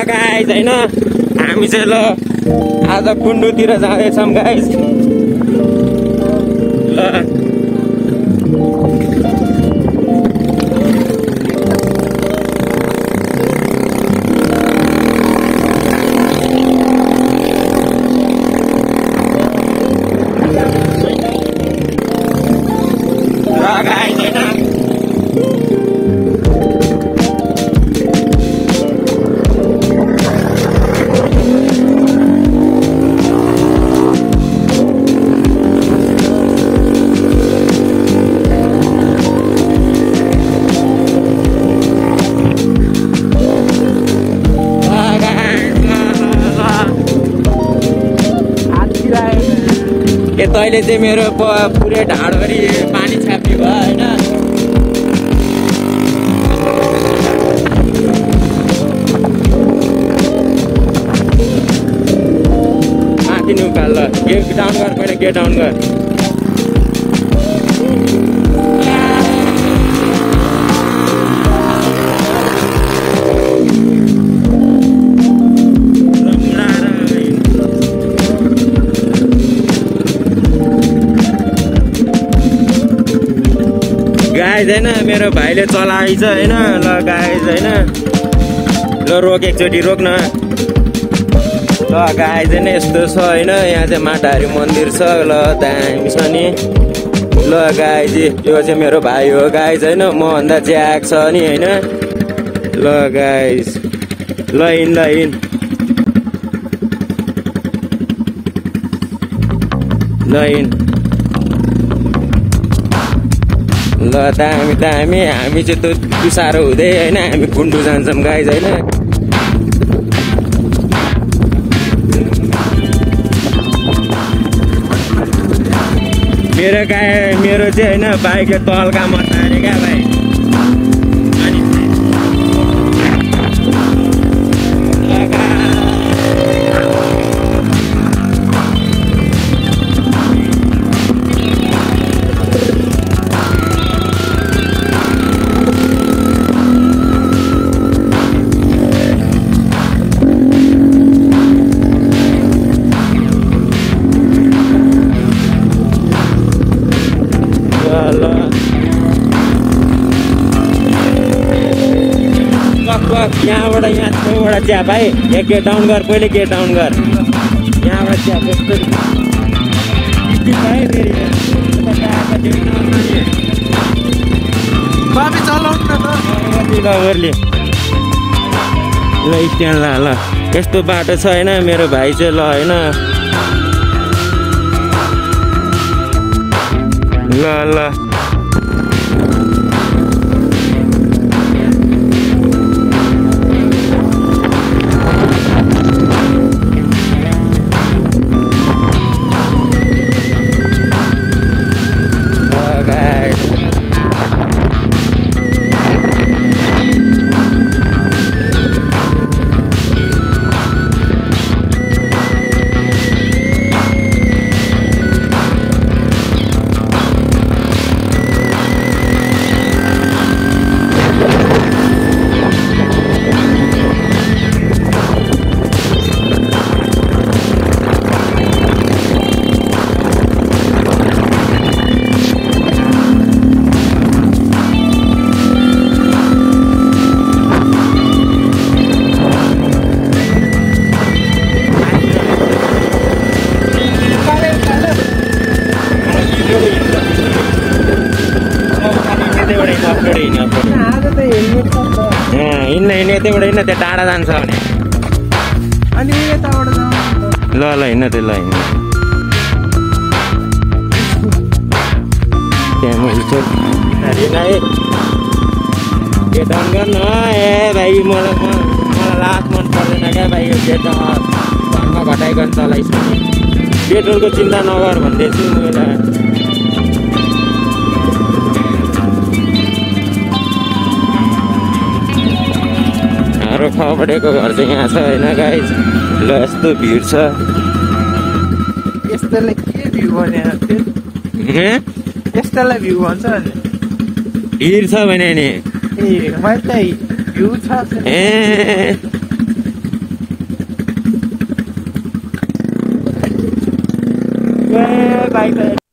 guys हैन हामी चाहिँ ल आज कुण्डुतिर जाँदैछौँ गाइज ल तैले चाहिँ मेरो पुरै ढाडभरि पानी छाप्ने भयो होइन माथि उकाल ल गेट डाउन गर पहिला गेट डाउन गर गाइज होइन मेरो भाइले चलाएछ होइन ल गाइज होइन ल रोक एकचोटि रोक्न ल गाइज होइन यस्तो छ होइन यहाँ चाहिँ माटाहारी मन्दिर छ ल दामी छ नि ल गाइज यो चाहिँ मेरो भाइ हो गाइज होइन मभन्दा ज्याक छ नि होइन ल गाइज ल इन ल दामी हामी चाहिँ त्यो साह्रो हुँदै होइन हामी कुण्डु जान्छौँ गाइज होइन मेरो चाहिँ होइन बाइकले तल्का मत हाने क्या भाइ यहाँबाट यहाँ छेउबाट चिया भाइ एक गेट डाउन गर पहिले गेट डाउन गर यहाँबाट चिया कस्तो ओर्ली ल स्ट्यान्ड ल यस्तो बाटो छ होइन मेरो भाइ चाहिँ ल होइन ल यतैबाट हिँड्न त्यो टाढा जान्छ भने अनि यताबाट जाउँ ल हिँड्न त्यो ल हिँड्न त्यहाँ मैले गेट अन गर्न ए भाइ मलाई लास्ट मन पर्दैन क्या भाइ यो गेट घरमा घटाइकन चलाइछु पेट्रोलको चिन्ता नगर भन्दैछु मैले हाम्रो खबरेको घर चाहिँ यहाँ छ होइन गाइज ल यस्तो भिड छ यस्तोलाई के भ्यू भने यस्तोलाई भ्यू भन्छ भिड छ भने नि ए मैले त भ्यू छ ए बाइक